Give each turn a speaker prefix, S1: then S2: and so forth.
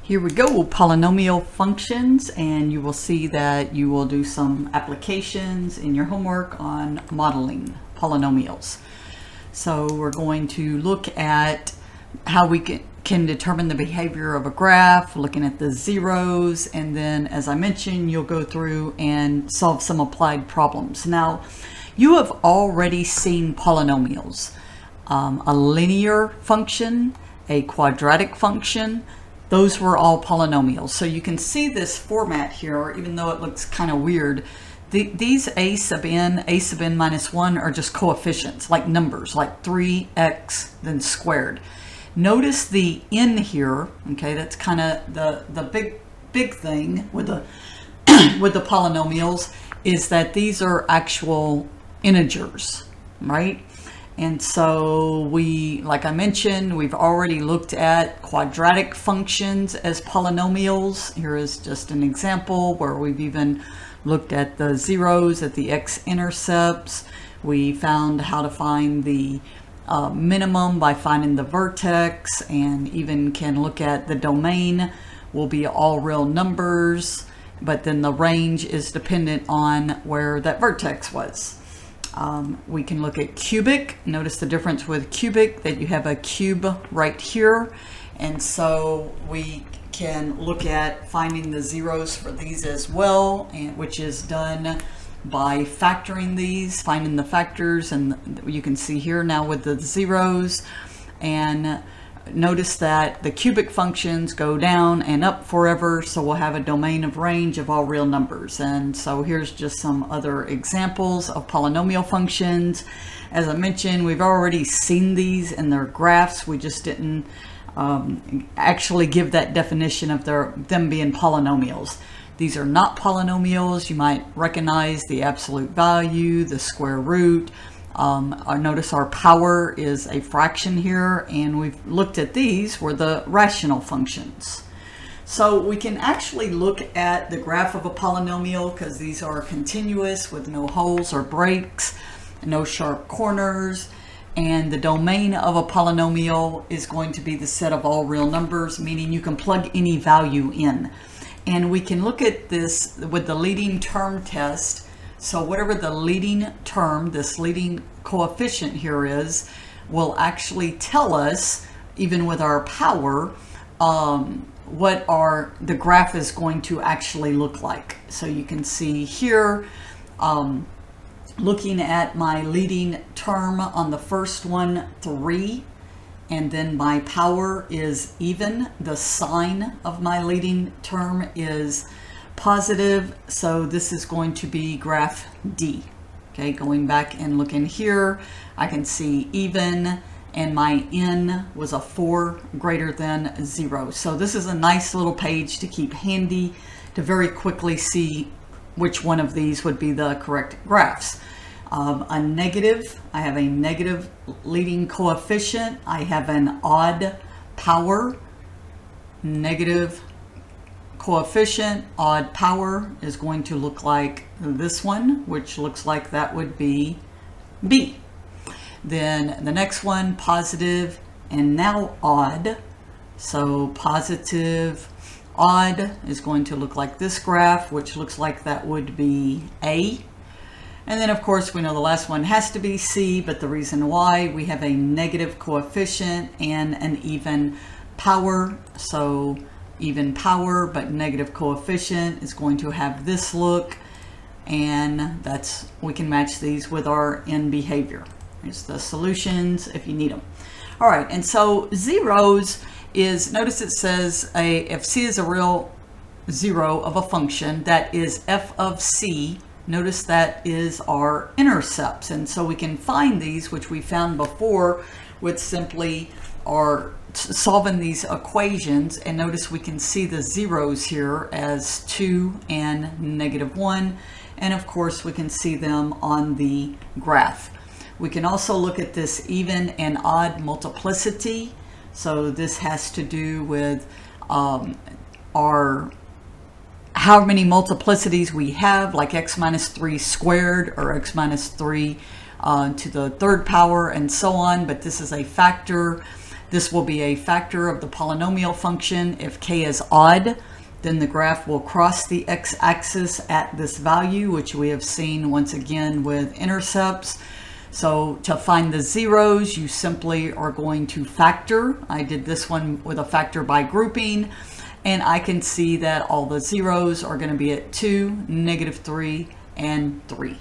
S1: Here we go, polynomial functions, and you will see that you will do some applications in your homework on modeling polynomials. So we're going to look at how we can determine the behavior of a graph, looking at the zeros, and then, as I mentioned, you'll go through and solve some applied problems. Now, you have already seen polynomials, a linear function, a quadratic function. Those were all polynomials. So you can see this format here, even though it looks kind of weird. These a sub n minus 1 are just coefficients, like numbers, like 3x then squared. Notice the n here, okay, that's kind of the big thing with the with the polynomials, is that these are actual integers, right? And so we, like I mentioned, we've already looked at quadratic functions as polynomials. Here is just an example where we've even looked at the zeros at the x-intercepts. We found how to find the minimum by finding the vertex, and even can look at the domain will be all real numbers, but then the range is dependent on where that vertex was. We can look at cubic. Notice the difference with cubic, that you have a cube right here. And so we can look at finding the zeros for these as well, and which is done by factoring these, finding the factors, and you can see here now with the zeros. And notice that the cubic functions go down and up forever, so we'll have a domain of range of all real numbers. And so here's just some other examples of polynomial functions. As I mentioned, we've already seen these in their graphs. We just didn't actually give that definition of them being polynomials. These are not polynomials. You might recognize the absolute value, the square root. Notice our power is a fraction here, and we've looked at these were the rational functions. So we can actually look at the graph of a polynomial because these are continuous with no holes or breaks, no sharp corners, and the domain of a polynomial is going to be the set of all real numbers, meaning you can plug any value in. And we can look at this with the leading term test. So whatever the leading term, this leading coefficient here is, will actually tell us, even with our power, what the graph is going to actually look like. So you can see here, looking at my leading term on the first one, 3, and then my power is even. The sign of my leading term is positive, so this is going to be graph D. Okay, going back and looking here, I can see even, and my n was a 4 greater than 0. So this is a nice little page to keep handy to very quickly see which one of these would be the correct graphs. A negative, I have a negative leading coefficient. I have an odd power. Negative coefficient, odd power is going to look like this one, which looks like that would be B. Then the next one, positive, and now odd. So positive, odd is going to look like this graph, which looks like that would be A. And then, of course, we know the last one has to be C, but the reason why, we have a negative coefficient and an even power. So even power, but negative coefficient is going to have this look, and we can match these with our n behavior. Here's the solutions if you need them. All right, and so zeros is, notice it says if C is a real zero of a function, that is f of C. Notice that is our intercepts, and so we can find these, which we found before with simply our solving these equations. And notice we can see the zeros here as 2 and -1, and of course we can see them on the graph. We can also look at this even and odd multiplicity. So this has to do with how many multiplicities we have, like x minus 3 squared or x minus 3 to the third power and so on, but this is a factor. This will be a factor of the polynomial function. If k is odd, then the graph will cross the x-axis at this value, which we have seen once again with intercepts. So to find the zeros, you simply are going to factor. I did this one with a factor by grouping, and I can see that all the zeros are going to be at 2, -3, and 3.